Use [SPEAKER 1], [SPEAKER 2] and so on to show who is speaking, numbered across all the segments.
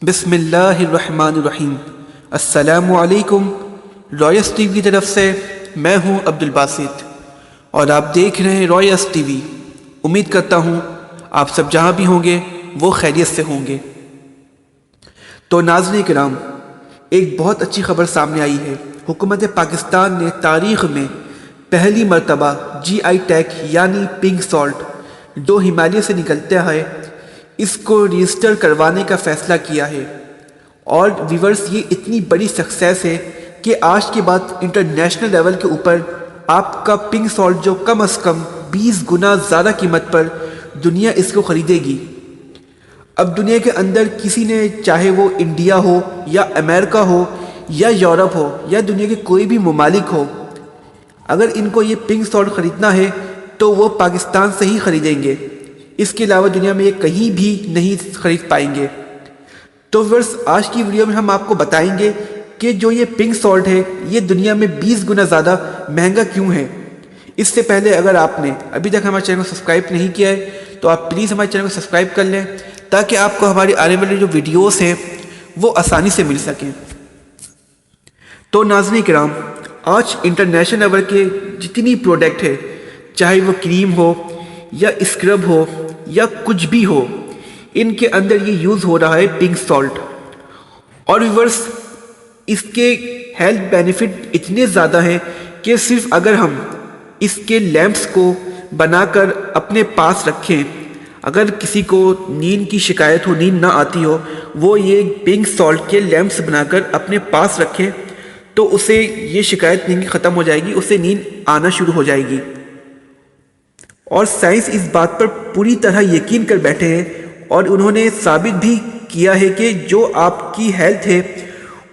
[SPEAKER 1] बिस्मिल्लाहिर्रहमानिर्रहीम। अस्सलामु अलैकुम। रॉयस टीवी की तरफ से मैं हूं अब्दुल बासित और आप देख रहे हैं रॉयस टीवी। उम्मीद करता हूं आप सब जहां भी होंगे वो खैरियत से होंगे। तो नाज़रीन किराम, एक बहुत अच्छी खबर सामने आई है। हुकूमत पाकिस्तान ने तारीख़ में पहली मरतबा GI टैग यानी पिंक सॉल्ट जो हिमालय से निकलता है इसको रजिस्टर करवाने का फ़ैसला किया है। और व्यूअर्स, ये इतनी बड़ी सक्सेस है कि आज के बाद इंटरनेशनल लेवल के ऊपर आपका पिंक सॉल्ट जो कम से कम 20 गुना ज़्यादा कीमत पर दुनिया इसको ख़रीदेगी। अब दुनिया के अंदर किसी ने, चाहे वो इंडिया हो या अमेरिका हो या यूरोप हो या दुनिया के कोई भी ममालिक हो, अगर इनको ये पिंक सॉल्ट ख़रीदना है तो वो पाकिस्तान से ही ख़रीदेंगे। इसके अलावा दुनिया में ये कहीं भी नहीं ख़रीद पाएंगे। तो व्यूअर्स, आज की वीडियो में हम आपको बताएंगे कि जो ये पिंक सॉल्ट है ये दुनिया में 20 गुना ज़्यादा महंगा क्यों है। इससे पहले अगर आपने अभी तक हमारे चैनल को सब्सक्राइब नहीं किया है तो आप प्लीज़ हमारे चैनल को सब्सक्राइब कर लें ताकि आपको हमारी आने वाली जो वीडियोस हैं वो आसानी से मिल सकें। तो नाज़रीन किराम, आज इंटरनेशनल लेवल के जितनी प्रोडक्ट है, चाहे वो क्रीम हो या स्क्रब हो या कुछ भी हो, इनके अंदर ये यूज़ हो रहा है पिंक सॉल्ट। और व्यूअर्स, इसके हेल्थ बेनिफिट इतने ज़्यादा हैं कि सिर्फ अगर हम इसके लैंप्स को बनाकर अपने पास रखें, अगर किसी को नींद की शिकायत हो, नींद ना आती हो, वो ये पिंक सॉल्ट के लैंप्स बनाकर अपने पास रखें तो उसे ये शिकायत नींद की ख़त्म हो जाएगी, उसे नींद आना शुरू हो जाएगी। और साइंस इस बात पर पूरी तरह यकीन कर बैठे हैं और उन्होंने साबित भी किया है कि जो आपकी हेल्थ है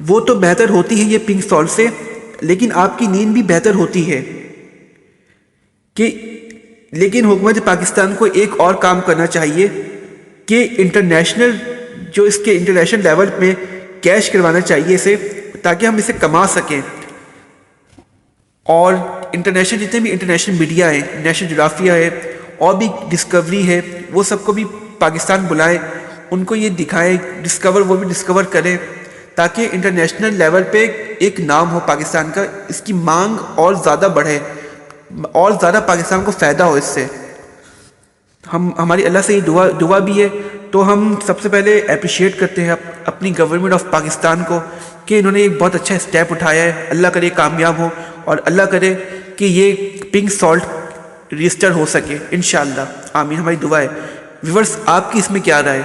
[SPEAKER 1] वो तो बेहतर होती है ये पिंक सॉल्ट से, लेकिन आपकी नींद भी बेहतर होती है। लेकिन हुकूमत पाकिस्तान को एक और काम करना चाहिए कि इसके इंटरनेशनल लेवल में कैश करवाना चाहिए इसे, ताकि हम इसे कमा सकें। और इंटरनेशनल जितने भी इंटरनेशनल मीडिया है, नेशनल जोग्राफिया है और भी डिस्कवरी है, वो सबको भी पाकिस्तान बुलाएं, उनको ये दिखाएं, वो भी डिस्कवर करें ताकि इंटरनेशनल लेवल पे एक नाम हो पाकिस्तान का, इसकी मांग और ज़्यादा बढ़े और ज़्यादा पाकिस्तान को फ़ायदा हो इससे। हमारी अल्लाह से ये दुआ भी है। तो हम सबसे पहले अप्रिशिएट करते हैं अपनी गवर्नमेंट ऑफ पाकिस्तान को कि इन्होंने एक बहुत अच्छा स्टेप उठाया है। अल्लाह करे कामयाब हो और अल्लाह करे कि ये पिंक सॉल्ट रजिस्टर हो सके इंशाअल्लाह। आमीन, हमारी दुआ है। व्यूअर्स, आपकी इसमें क्या राय?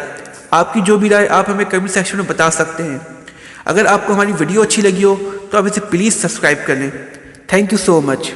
[SPEAKER 1] आपकी जो भी राय आप हमें कमेंट सेक्शन में बता सकते हैं। अगर आपको हमारी वीडियो अच्छी लगी हो तो आप इसे प्लीज़ सब्सक्राइब कर लें। Thank you so much.